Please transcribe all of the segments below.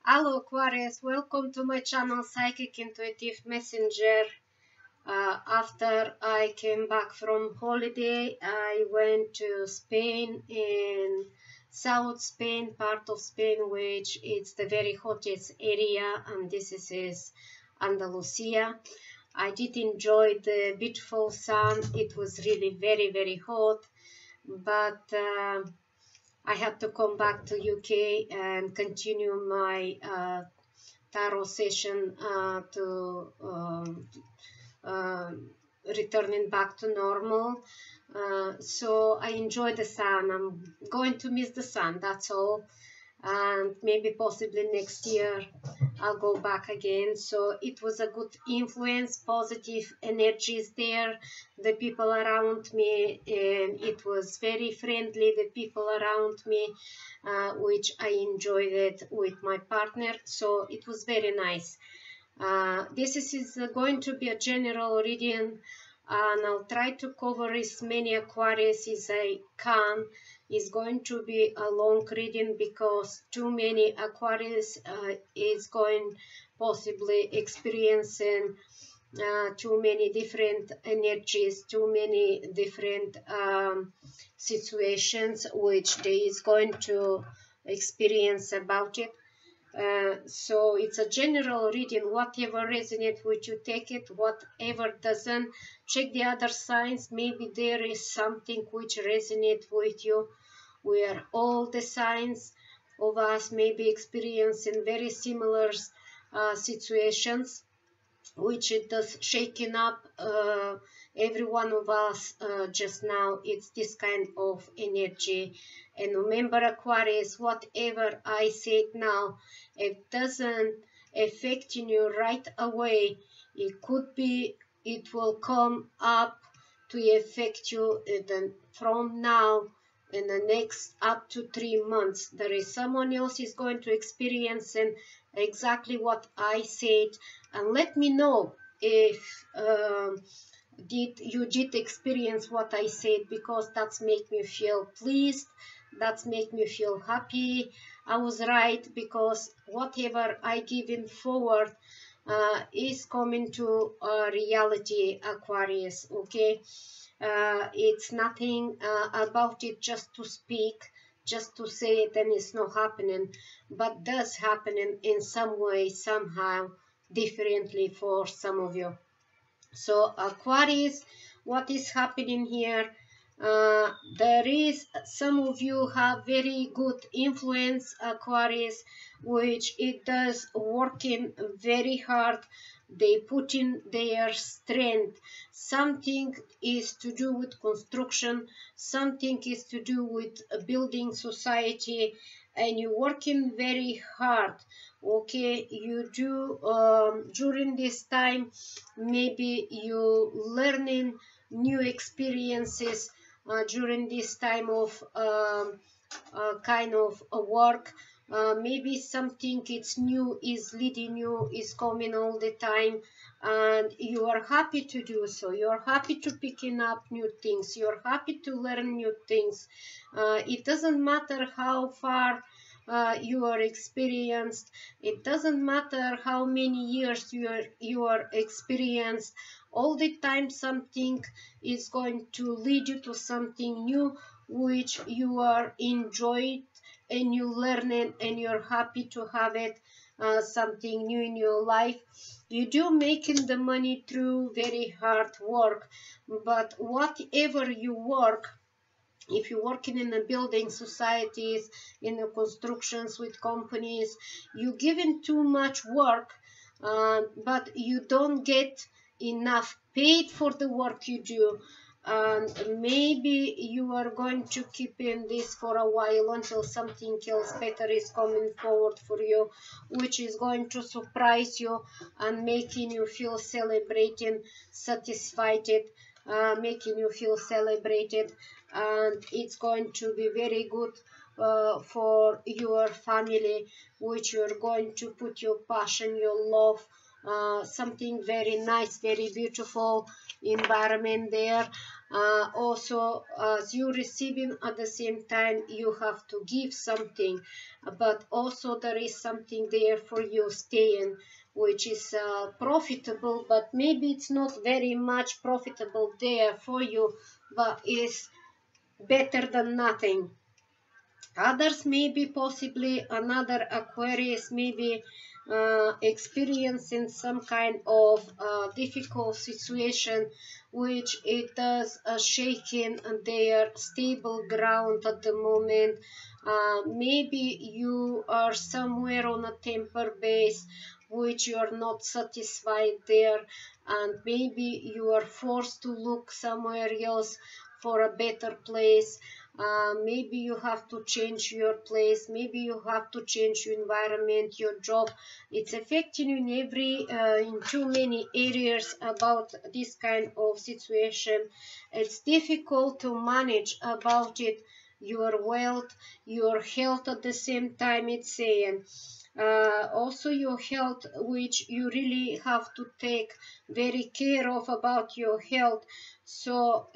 Hello Aquarius, welcome to my channel Psychic Intuitive Messenger. After I came back from holiday, I went to Spain, in South Spain, part of Spain, which is the very hottest area, and this is Andalusia. I did enjoy the beautiful sun. It was really very hot, but I had to come back to UK and continue my tarot session to returning back to normal. So I enjoy the sun. I'm going to miss the sun, that's all. And maybe possibly next year I'll go back again. So it was a good influence, positive energies there, the people around me, and it was very friendly, the people around me, which I enjoyed it with my partner. So it was very nice. This is going to be a general reading, and I'll try to cover as many Aquarius as I can. It's going to be a long reading because too many Aquarius is going possibly experiencing too many different energies, too many different situations which they is going to experience about it. So it's a general reading. Whatever resonates with you, take it. Whatever doesn't, check the other signs. Maybe there is something which resonates with you. We are all the signs of us maybe experiencing very similar situations, which it does shaking up every one of us just now. It's this kind of energy. And remember, Aquarius, whatever I said now, it doesn't affect you right away. It could be, it will come up to affect you from now in the next up to 3 months. There is someone else is going to experience exactly what I said, and let me know if you did experience what I said, because that's make me feel pleased, that's make me feel happy. I was right, because whatever I give in forward is coming to reality, Aquarius. Okay, it's nothing about it just to speak, just to say it, and it's not happening, but does happening in some way, somehow, differently for some of you. So Aquarius, what is happening here? There is, some of you have very good influence, Aquarius, which it does working very hard. They put in their strength. Something is to do with construction, something is to do with building society, and you're working very hard. Okay, you do during this time, maybe you learning new experiences during this time of kind of work. Maybe something it's new is leading you, is coming all the time, and you are happy to do so. You're happy to picking up new things, you're happy to learn new things. It doesn't matter how far you are experienced, it doesn't matter how many years you are experienced. All the time something is going to lead you to something new which you are enjoyed, and you learn it, and you're happy to have it, something new in your life. You do making the money through very hard work, but whatever you work, if you're working in the building societies, in the constructions with companies, you're given too much work, but you don't get enough paid for the work you do. And maybe you are going to keep in this for a while until something else better is coming forward for you, which is going to surprise you and making you feel celebrated, satisfied, making you feel celebrated, and it's going to be very good for your family, which you're going to put your passion, your love, something very nice, very beautiful environment there. Also, as you receiving, at the same time you have to give something, but also there is something there for you staying, which is profitable, but maybe it's not very much profitable there for you, but is better than nothing. Others maybe possibly another Aquarius maybe experiencing some kind of difficult situation, which it does shaking their stable ground at the moment. Maybe you are somewhere on a temporary base which you are not satisfied there, and maybe you are forced to look somewhere else for a better place. Maybe you have to change your place, maybe you have to change your environment, your job. It's affecting you in too many areas about this kind of situation. It's difficult to manage about it, your wealth, your health at the same time, it's saying. Also your health, which you really have to take very care of about your health. So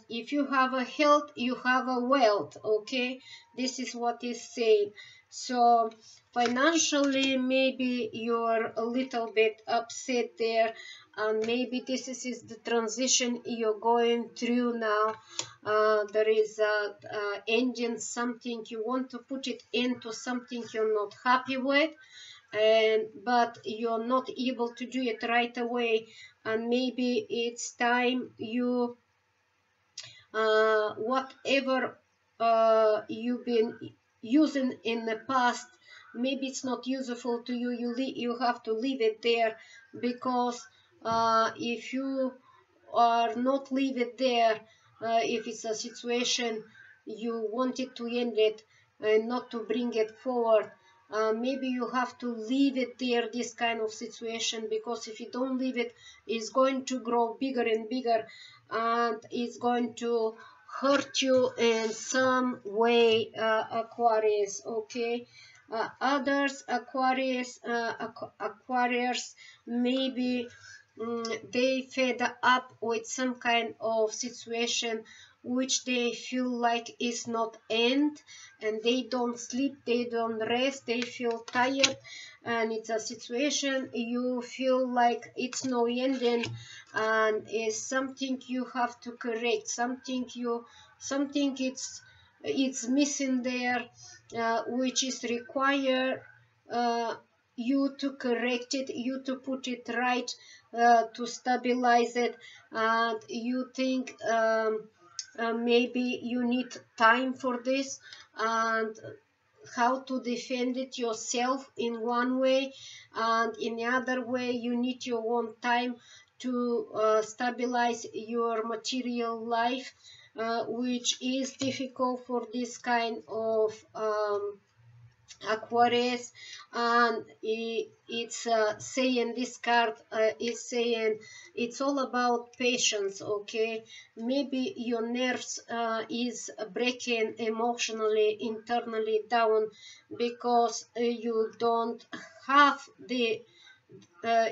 if you have a health, you have a wealth, okay? This is what is saying. So financially, maybe you're a little bit upset there, and maybe this is the transition you're going through now. There is ending something, you want to put it into something you're not happy with, but you're not able to do it right away, and maybe it's time you whatever you've been using in the past, maybe it's not useful to you. You have to leave it there, because if you are not leave it there, if it's a situation you wanted to end it and not to bring it forward, maybe you have to leave it there, this kind of situation, because if you don't leave it, it's going to grow bigger and bigger, and it's going to hurt you in some way, Aquarius, okay? Others Aquarius, Aquarius, maybe they fed up with some kind of situation which they feel like is not end, and they don't sleep, they don't rest, they feel tired, and it's a situation you feel like it's no ending, and is something you have to correct, something it's missing there, which is required you to correct it, you to put it right, to stabilize it, and you think maybe you need time for this, and how to defend it yourself in one way, and in the other way you need your own time to stabilize your material life, which is difficult for this kind of Aquarius. And it's saying, this card is saying it's all about patience, okay? Maybe your nerves is breaking emotionally, internally down, because you don't have the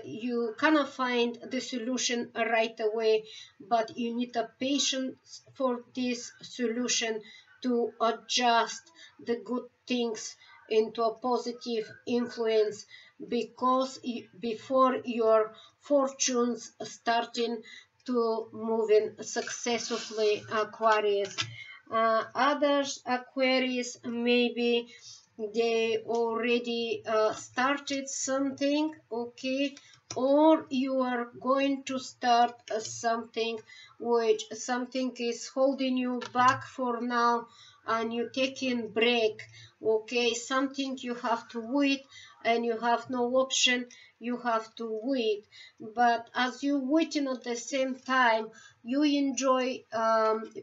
you cannot find the solution right away, but you need a patience for this solution to adjust the good things into a positive influence, because before your fortunes starting to moving successfully, Aquarius. Others Aquarius, maybe they already started something, okay, or you are going to start something, which something is holding you back for now, and you taking break, okay? Something you have to wait, and you have no option, you have to wait. But as you waiting, at the same time you enjoy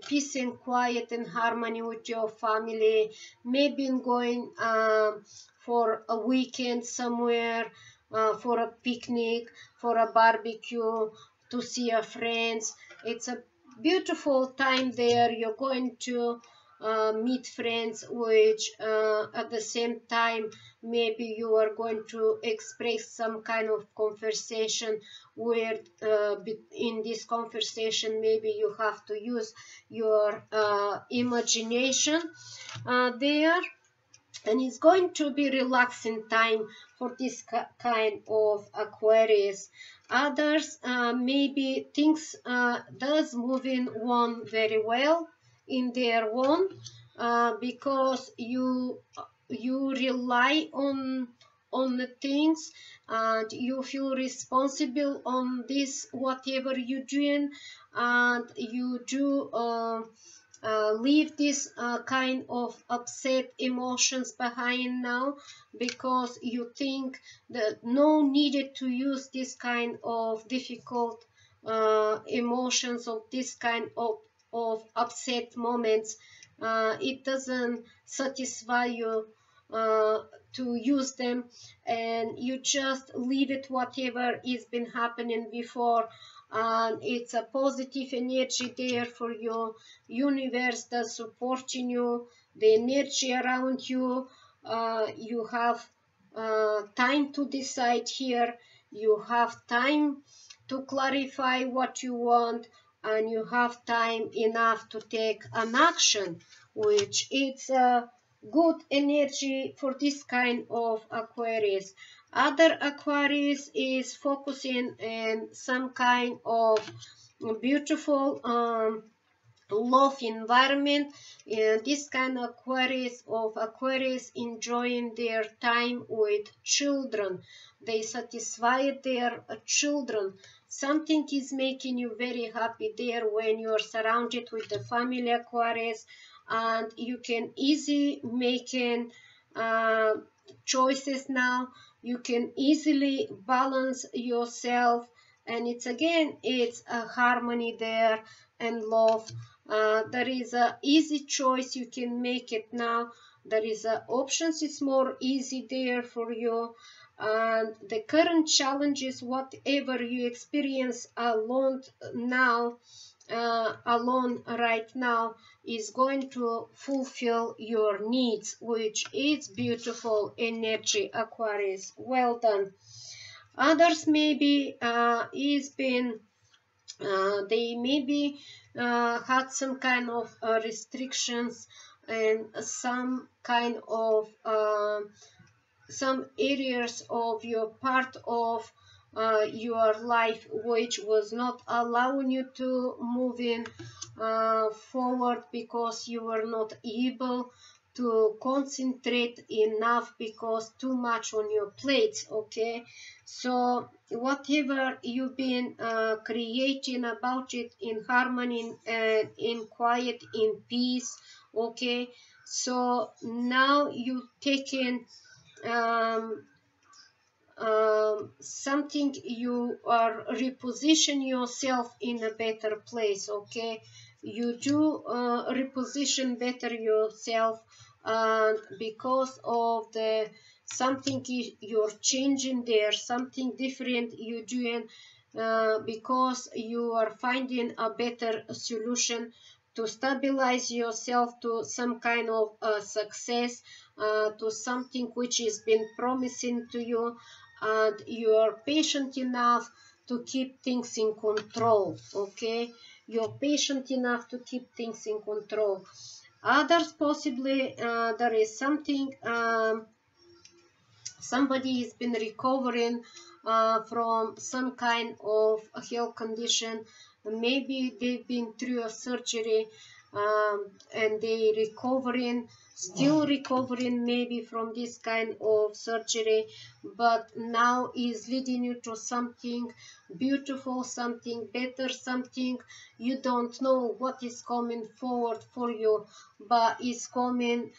peace and quiet and harmony with your family, maybe going for a weekend somewhere, for a picnic, for a barbecue, to see your friends. It's a beautiful time there. You're going to meet friends, which at the same time maybe you are going to express some kind of conversation where in this conversation maybe you have to use your imagination there. And it's going to be relaxing time for this kind of Aquarius. Others, maybe things does moving on very well in their own, because you rely on the things, and you feel responsible on this whatever you're doing, and you do leave this kind of upset emotions behind now, because you think that no needed to use this kind of difficult emotions, of this kind of upset moments. It doesn't satisfy you to use them, and you just leave it whatever is been happening before. And it's a positive energy there for you. Universe that's supporting you, the energy around you. You have time to decide here. You have time to clarify what you want, and you have time enough to take an action, which is a good energy for this kind of Aquarius. Other Aquarius is focusing on some kind of beautiful love environment. This kind of Aquarius enjoying their time with children. They satisfy their children. Something is making you very happy there when you are surrounded with the family Aquarius, and you can easily make choices now. You can easily balance yourself, and it's a harmony there and love. There is a easy choice, you can make it now. There is options, it's more easy there for you. And the current challenges, whatever you experience alone now, alone right now, is going to fulfill your needs, which is beautiful energy, Aquarius. Well done. Others maybe they maybe had some kind of restrictions, and some kind of some areas of your part of your life which was not allowing you to move in forward, because you were not able to concentrate enough, because too much on your plate. Okay, so whatever you've been creating about it in harmony and in quiet, in peace. Okay, so now you've taken something, you are reposition yourself in a better place. Okay, you do reposition better yourself, because of the something you're changing there, something different you're doing, because you are finding a better solution to stabilize yourself to some kind of success, to something which has been promising to you, and you are patient enough to keep things in control. Okay, you're patient enough to keep things in control. Others, possibly there is something, somebody has been recovering from some kind of health condition. Maybe they've been through a surgery, and they recovering, still recovering maybe from this kind of surgery, but now is leading you to something beautiful, something better, something you don't know what is coming forward for you, but is coming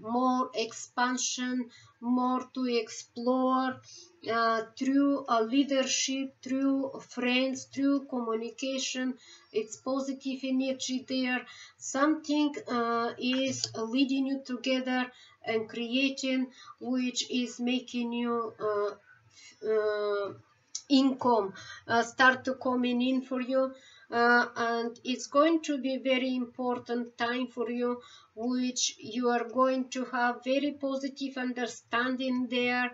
more expansion, more to explore, through leadership, through friends, through communication. It's positive energy there. Something is leading you together and creating, which is making you income start to coming in for you. and it's going to be very important time for you, which you are going to have very positive understanding there.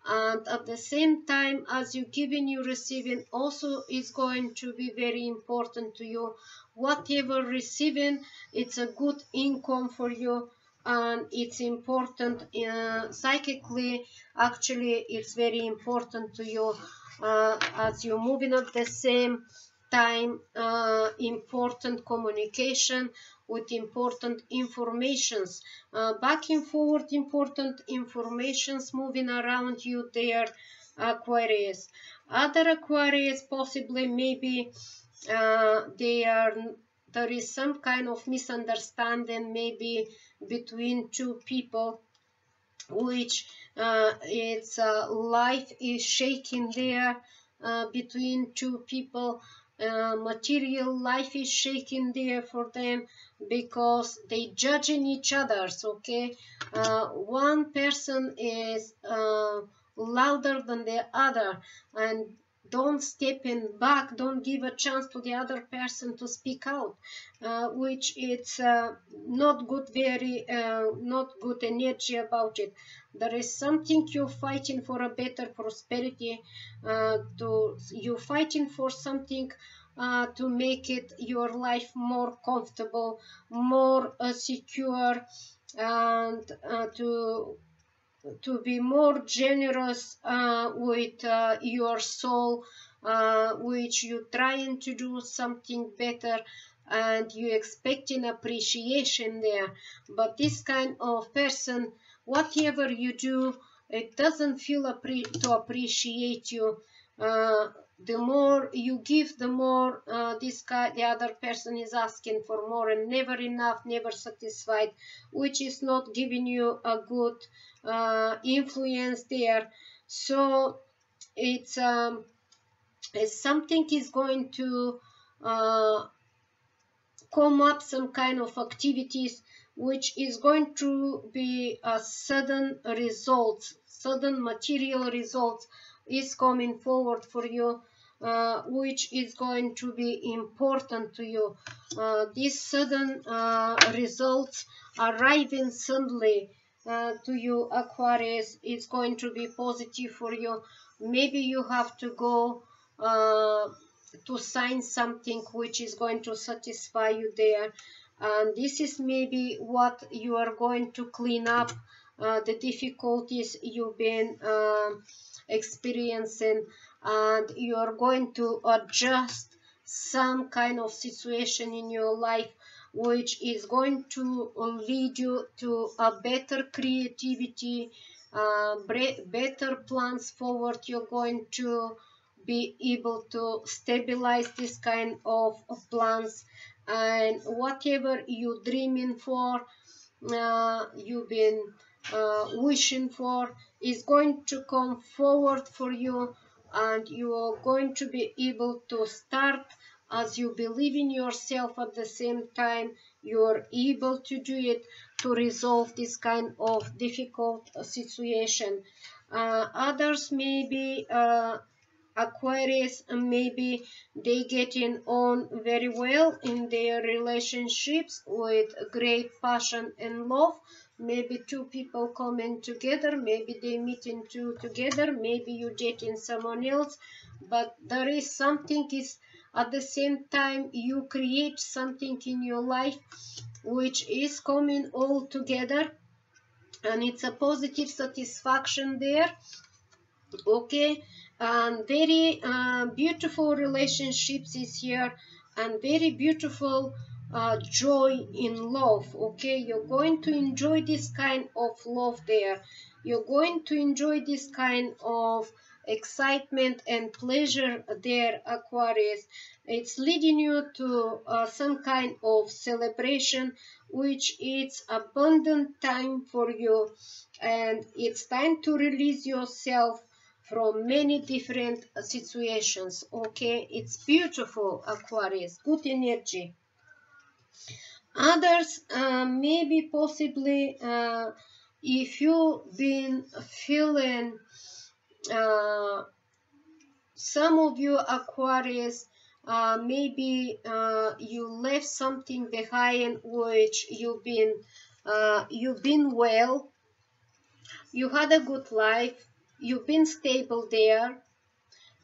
And at the same time, as you giving, you receiving also is going to be very important to you. Whatever receiving, it's a good income for you, and it's important psychically. Actually, it's very important to you as you're moving at the same time. Important communication with important informations, back and forward important informations moving around you there, Aquarius. Other Aquarius, possibly maybe there is some kind of misunderstanding maybe between two people, which it's life is shaking there between two people. Material life is shaking there for them because they judging each other's. Okay, one person is louder than the other, and don't step in back, don't give a chance to the other person to speak out, which it's not good, very not good energy about it. There is something you're fighting for, a better prosperity, you're fighting for something to make it your life more comfortable, more secure, and to be more generous with your soul, which you're trying to do something better, and you expecting appreciation there. But this kind of person, whatever you do, it doesn't feel to appreciate you. The more you give, the more the other person is asking for more, and never enough, never satisfied, which is not giving you a good influence there. So it's something is going to come up, some kind of activities which is going to be a sudden results, sudden material results is coming forward for you, which is going to be important to you. These sudden results arriving suddenly to you, Aquarius, is going to be positive for you. Maybe you have to go to sign something which is going to satisfy you there, and this is maybe what you are going to clean up, the difficulties you've been experiencing, and you are going to adjust some kind of situation in your life which is going to lead you to a better creativity, better plans forward. You're going to be able to stabilize this kind of plans, and whatever you're dreaming for, you've been wishing for, is going to come forward for you, and you are going to be able to start as you believe in yourself. At the same time, you're able to do it, to resolve this kind of difficult situation. Others maybe Aquarius, maybe they getting on very well in their relationships with great passion and love. Maybe two people coming together, maybe they meeting two together, maybe you dating someone else, but there is something is at the same time you create something in your life which is coming all together, and it's a positive satisfaction there. Okay, and very beautiful relationships is here, and very beautiful joy in love. Okay, you're going to enjoy this kind of love there, you're going to enjoy this kind of excitement and pleasure there, Aquarius. It's leading you to some kind of celebration, which is abundant time for you, and it's time to release yourself from many different situations. Okay, it's beautiful, Aquarius, good energy. Others, maybe possibly if you've been feeling, some of you Aquarius, maybe you left something behind which you've been well, you had a good life, you've been stable there,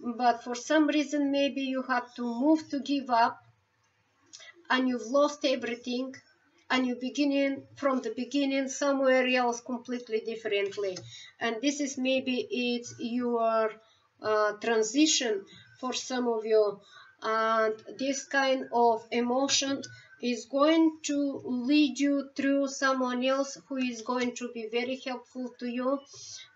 but for some reason maybe you had to move to give up, and you've lost everything, and you're beginning from the beginning somewhere else completely differently. And this is maybe it's your transition for some of you, and this kind of emotion is going to lead you through someone else who is going to be very helpful to you,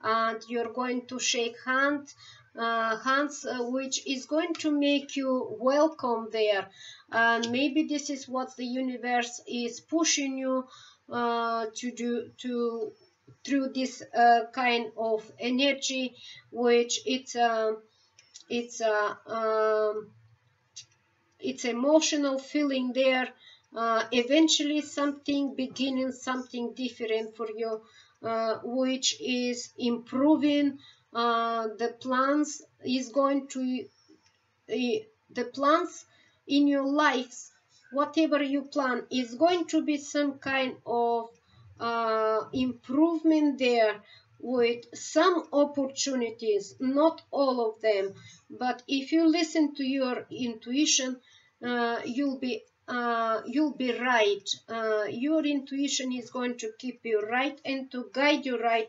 and you're going to shake hands, which is going to make you welcome there. And maybe this is what the universe is pushing you to do through this kind of energy, which it's emotional feeling there. Eventually something beginning, something different for you, which is improving. The plans is going to the plans in your life, whatever you plan, is going to be some kind of improvement there, with some opportunities, not all of them. But if you listen to your intuition, you'll be right. Your intuition is going to keep you right and to guide you right,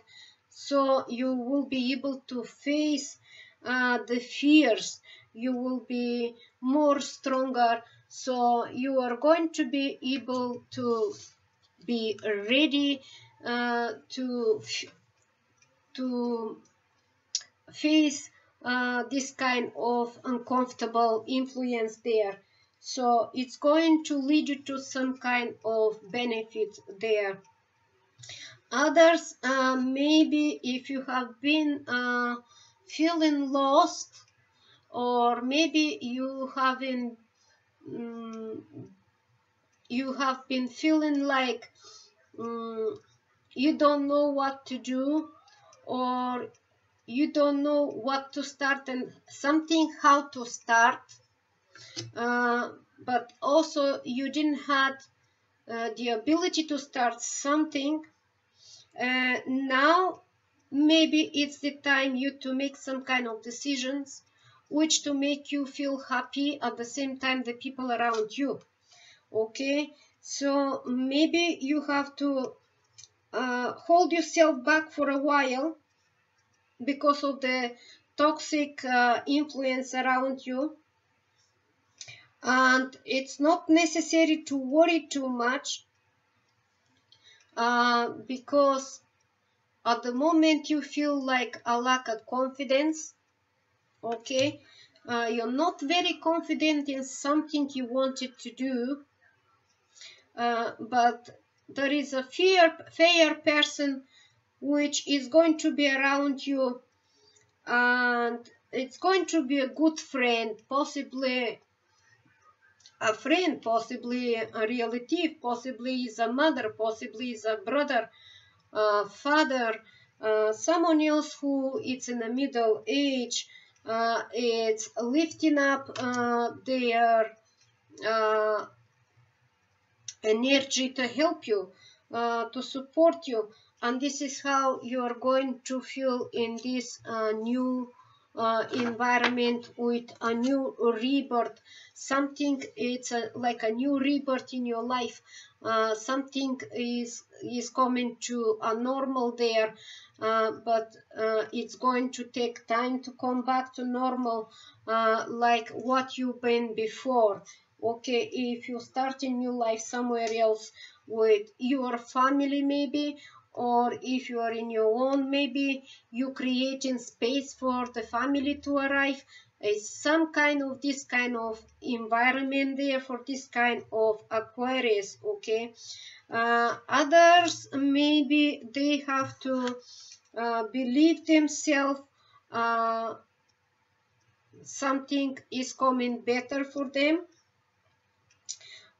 so you will be able to face the fears. You will be more stronger, so you are going to be able to be ready to face this kind of uncomfortable influence there. So it's going to lead you to some kind of benefit there. Others, maybe if you have been feeling lost, or maybe you haven't you have been feeling like you don't know what to do, or you don't know what to start and something how to start, but also you didn't have the ability to start something. Now maybe it's the time you to make some kind of decisions which to make you feel happy, at the same time the people around you. Okay, so maybe you have to hold yourself back for a while because of the toxic influence around you, and it's not necessary to worry too much, because at the moment you feel like a lack of confidence. Okay, you're not very confident in something you wanted to do, but there is a fair person which is going to be around you, and it's going to be a good friend, possibly a friend, possibly a relative, possibly is a mother, possibly is a brother, father, someone else who is in the middle age. It's lifting up their energy to help you, to support you, and this is how you are going to feel in this new environment, with a new rebirth. Something, it's like a new rebirth in your life. Something is coming to a normal there, but it's going to take time to come back to normal, like what you've been before. Okay, if you start a new life somewhere else with your family maybe, or if you are in your own, maybe you creating space for the family to arrive. Some kind of this kind of environment there for this kind of Aquarius. Okay, others maybe they have to believe themselves, something is coming better for them,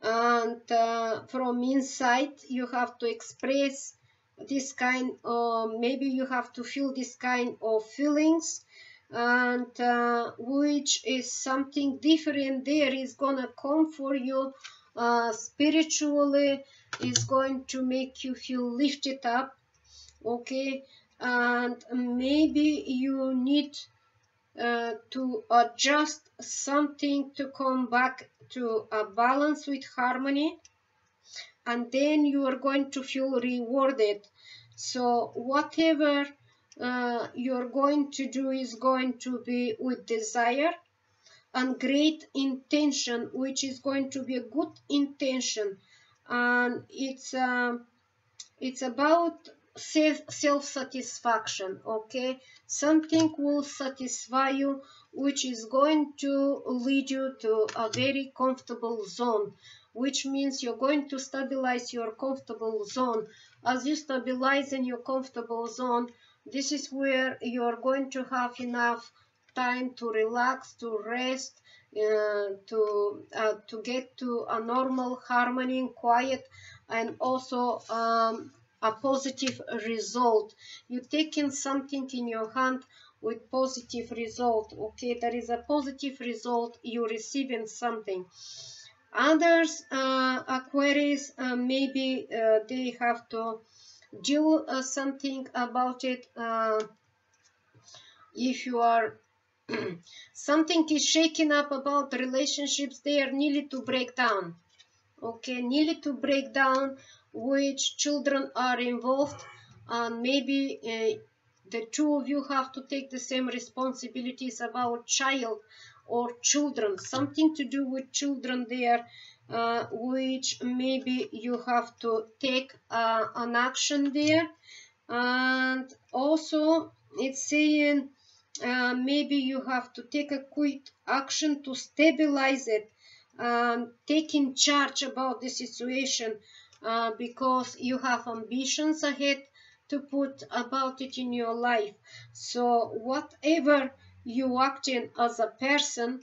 and from inside you have to express this kind of, maybe you have to feel this kind of feelings, and which is something different there is gonna come for you spiritually, is going to make you feel lifted up, okay? And maybe you need to adjust something to come back to a balance with harmony, and then you are going to feel rewarded. So whatever you're going to do is going to be with desire and great intention, which is going to be a good intention, and it's about self-satisfaction, okay? Something will satisfy you, which is going to lead you to a very comfortable zone, which means you're going to stabilize your comfortable zone. As you stabilize in your comfortable zone, this is where you're going to have enough time to relax, to rest, to get to a normal harmony and quiet, and also a positive result. You taking something in your hand with positive result, okay? There is a positive result, you receiving something. Others, Aquarius, maybe they have to do something about it. If you are something is shaking up about the relationships, they are nearly to break down, okay? Nearly to break down, which children are involved, and maybe the two of you have to take the same responsibilities about child or children, something to do with children there, which maybe you have to take an action there. And also it's saying maybe you have to take a quick action to stabilize it, taking charge about the situation, because you have ambitions ahead to put about it in your life. So whatever you act in as a person,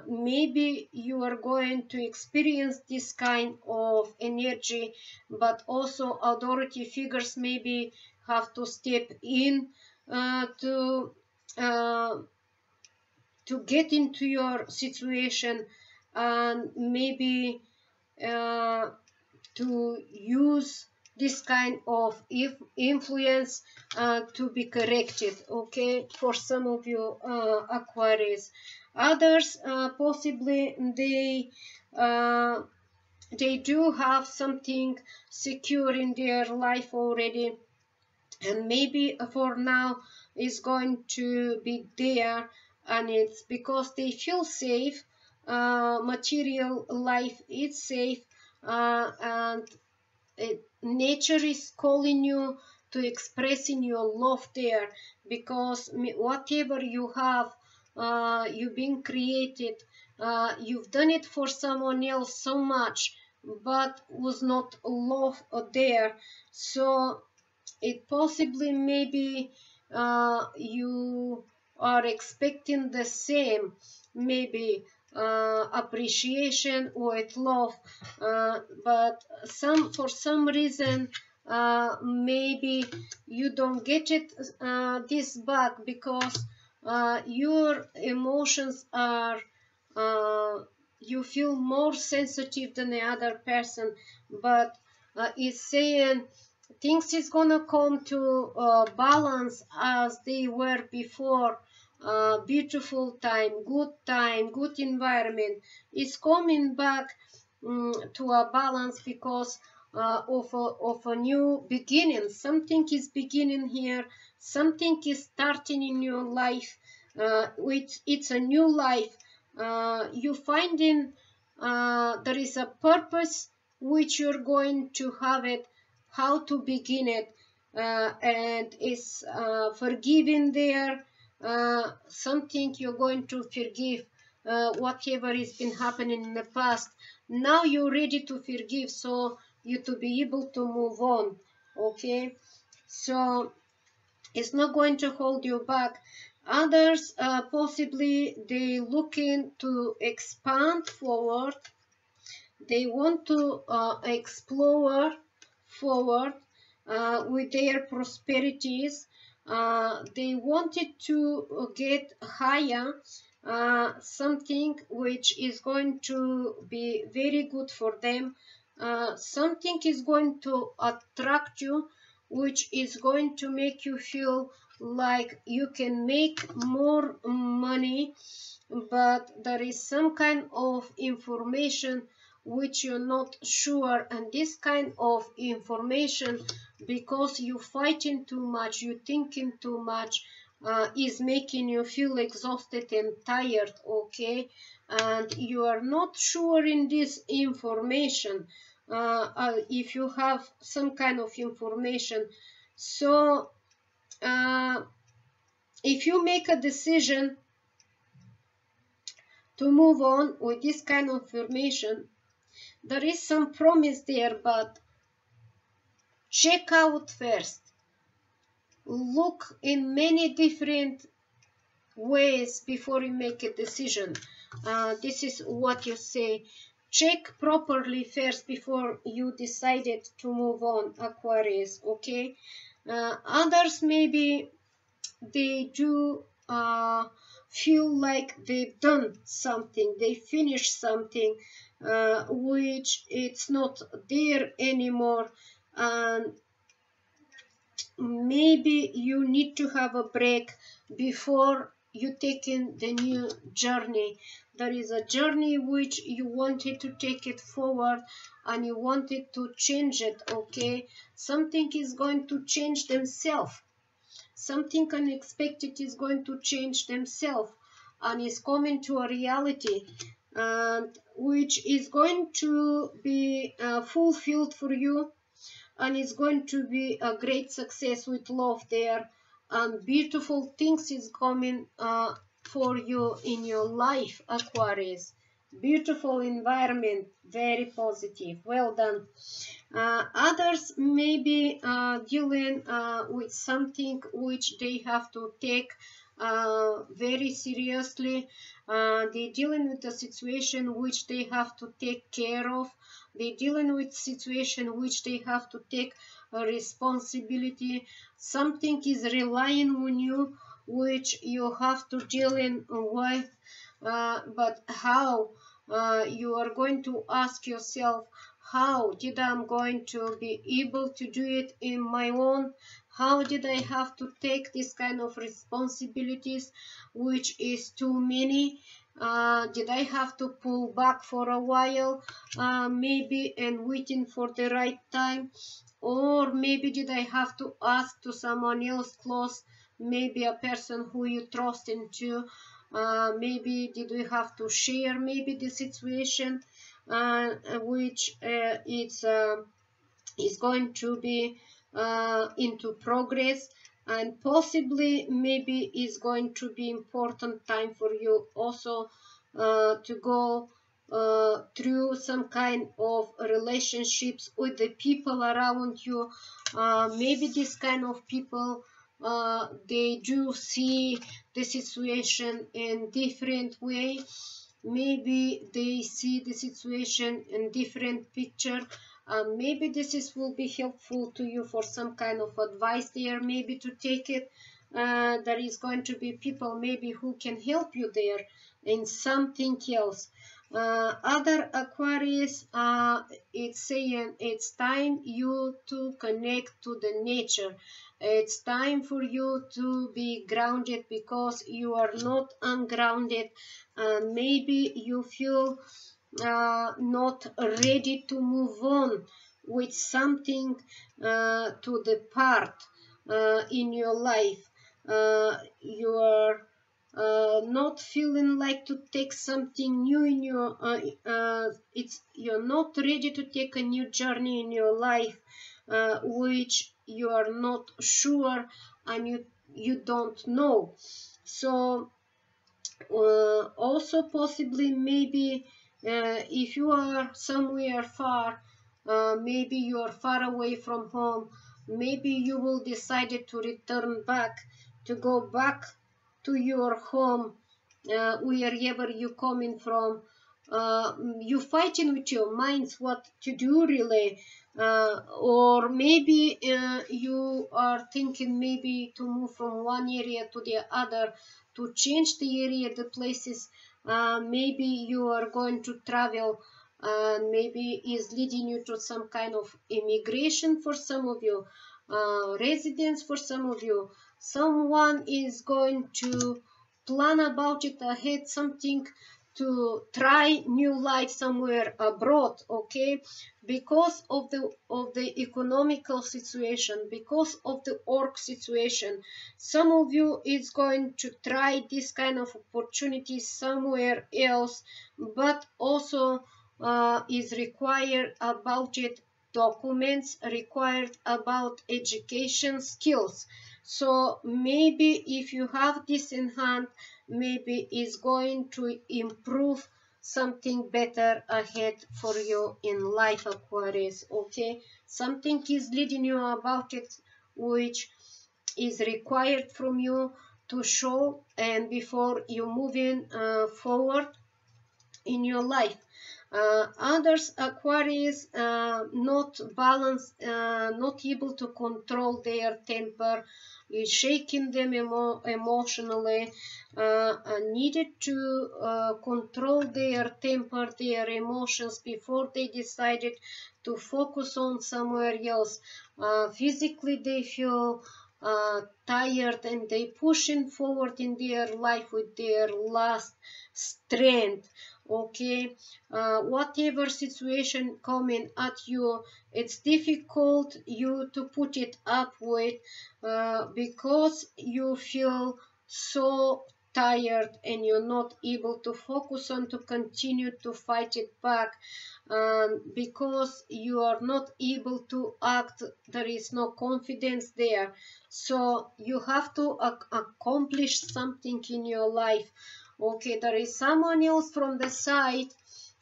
maybe you are going to experience this kind of energy, but also authority figures maybe have to step in to get into your situation, and maybe to use this kind of influence to be corrected, okay? For some of you Aquarius. Others possibly they do have something secure in their life already, and maybe for now is going to be there, and it's because they feel safe. Material life is safe, and nature is calling you to expressing your love there, because whatever you have, you've been created, you've done it for someone else so much, but was not love there. So it possibly maybe you are expecting the same, maybe appreciation with love, but for some reason maybe you don't get it this back, because your emotions are you feel more sensitive than the other person, but it's saying things is gonna come to balance as they were before. Beautiful time, good environment is coming back to a balance, because of a new beginning. Something is beginning here, something is starting in your life. It's a new life. You finding there is a purpose which you're going to have it, how to begin it, and it's forgiving there, something you're going to forgive, whatever has been happening in the past. Now you're ready to forgive, so you to be able to move on, okay? So it's not going to hold you back. Others possibly they looking to expand forward, they want to explore forward with their prosperities, they wanted to get higher, something which is going to be very good for them. Something is going to attract you, which is going to make you feel like you can make more money, but there is some kind of information which you're not sure, and this kind of information, because you're fighting too much, you're thinking too much, is making you feel exhausted and tired, okay? And you are not sure in this information, if you have some kind of information. So if you make a decision to move on with this kind of information, there is some promise there, but check out first. Look in many different ways before you make a decision. This is what you say. Check properly first before you decided to move on, Aquarius, okay? Others, maybe they do feel like they've done something, they finished something, which it's not there anymore, and maybe you need to have a break before you take in the new journey. There is a journey which you wanted to take it forward and you wanted to change it, okay? Something is going to change themselves. Something unexpected is going to change themselves and is coming to a reality, and which is going to be fulfilled for you, and it's going to be a great success with love there, and beautiful things is coming for you in your life, Aquarius. Beautiful environment, very positive, well done. Others may be dealing with something which they have to take very seriously. They're dealing with a situation which they have to take care of. They're dealing with situation which they have to take a responsibility. Something is relying on you, which you have to deal with. But how? You are going to ask yourself, how did I'm going to be able to do it in my own? How did I have to take this kind of responsibilities, which is too many? Did I have to pull back for a while, maybe, and waiting for the right time? Or maybe did I have to ask to someone else close, maybe a person who you trust into? Maybe did we have to share maybe the situation, which is going to be into progress, and possibly maybe is going to be important time for you also to go through some kind of relationships with the people around you. Maybe this kind of people, they do see the situation in different way. Maybe they see the situation in different picture. Maybe this will be helpful to you for some kind of advice there, maybe to take it. There is going to be people maybe who can help you there in something else. Other Aquarius, it's saying it's time you to connect to the nature. It's time for you to be grounded, because you are not ungrounded. Maybe you feel not ready to move on with something to the part in your life. You are not feeling like to take something new in your you're not ready to take a new journey in your life, which you are not sure and you don't know. So also possibly maybe if you are somewhere far, maybe you are far away from home, maybe you will decide to return back, to go back to your home, wherever you're coming from. You fighting with your minds what to do really, or maybe you are thinking maybe to move from one area to the other, to change the area, the places. Maybe you are going to travel, and maybe is leading you to some kind of immigration for some of you, residence for some of you. Someone is going to plan about it ahead, something to try new life somewhere abroad, okay, because of the economical situation, because of the work situation. Some of you is going to try this kind of opportunity somewhere else, but also is required about it documents, required about education skills. So maybe if you have this in hand, maybe it's going to improve something better ahead for you in life, Aquarius, okay? Something is leading you about it, which is required from you to show, and before you moving forward in your life. Others, Aquarius, not balanced, not able to control their temper, is shaking them emotionally, needed to control their temper, their emotions before they decided to focus on somewhere else. Physically they feel tired, and they pushing forward in their life with their last strength, okay? Whatever situation coming at you, it's difficult you to put it up with, because you feel so tired and you're not able to focus on to continue to fight it back, because you are not able to act. There is no confidence there, so you have to accomplish something in your life, okay? There is someone else from the side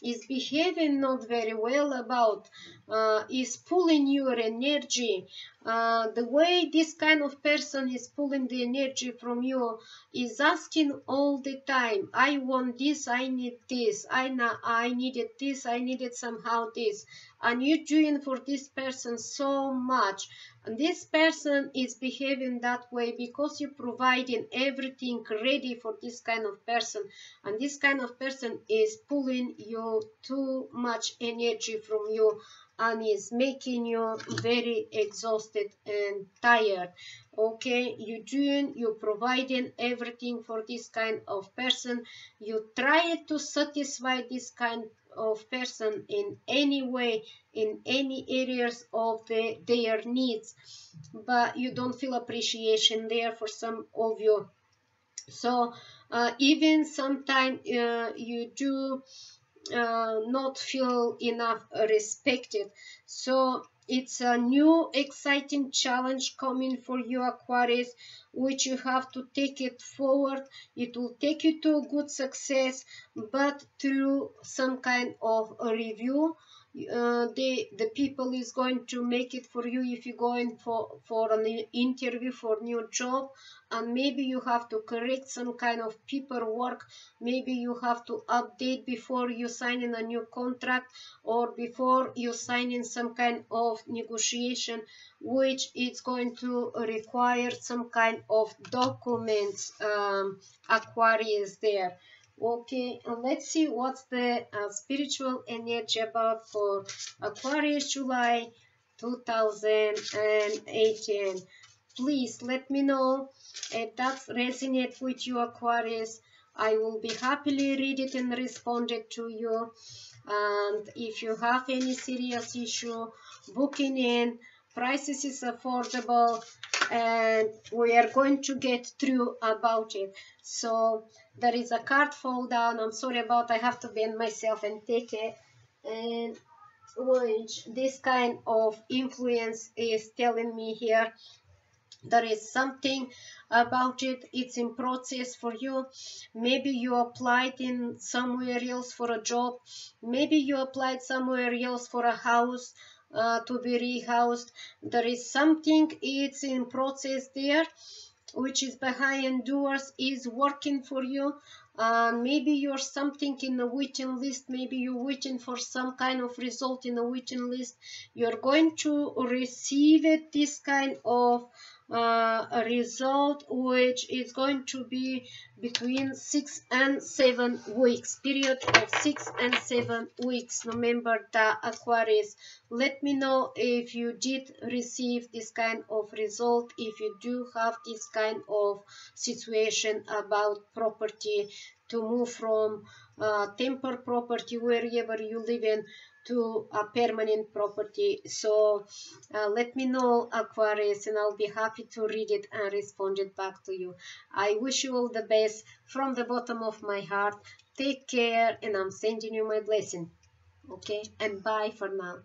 is behaving not very well about, is pulling your energy. The way this kind of person is pulling the energy from you is asking all the time, I want this, I need this, I needed this, I needed somehow this, and you're doing for this person so much, and this person is behaving that way because you're providing everything ready for this kind of person, and this kind of person is pulling you too much energy from you and is making you very exhausted and tired, okay? You're providing everything for this kind of person. You try to satisfy this kind of person in any way, in any areas of their needs, but you don't feel appreciation there for some of you. So even sometimes you do not feel enough respected. So it's a new exciting challenge coming for you, Aquarius, which you have to take it forward. It will take you to good success, but through some kind of a review. The people is going to make it for you if you're going for an interview for new job, and maybe you have to correct some kind of paperwork, maybe you have to update before you sign in a new contract, or before you sign in some kind of negotiation, which is going to require some kind of documents, Aquarius there. Okay, let's see what's the spiritual energy about for Aquarius July 2018. Please let me know if that resonates with you, Aquarius. I will be happily read it and respond it to you. And if you have any serious issue, booking in, prices is affordable, and we are going to get through about it. So there is a card fall down. I'm sorry about, I have to bend myself and take it. And which this kind of influence is telling me here, there is something about it, it's in process for you. Maybe you applied in somewhere else for a job, maybe you applied somewhere else for a house to be rehoused. There is something, it's in process there, which is behind doors is working for you. Maybe you're something in a waiting list, maybe you're waiting for some kind of result in a waiting list. You're going to receive it, this kind of a result, which is going to be between 6 and 7 weeks, period of 6 and 7 weeks. Remember the Aquarius, let me know if you did receive this kind of result, if you do have this kind of situation about property, to move from temporary property wherever you live in to a permanent property. So let me know, Aquarius, and I'll be happy to read it and respond it back to you. I wish you all the best from the bottom of my heart. Take care, and I'm sending you my blessing. Okay, and bye for now.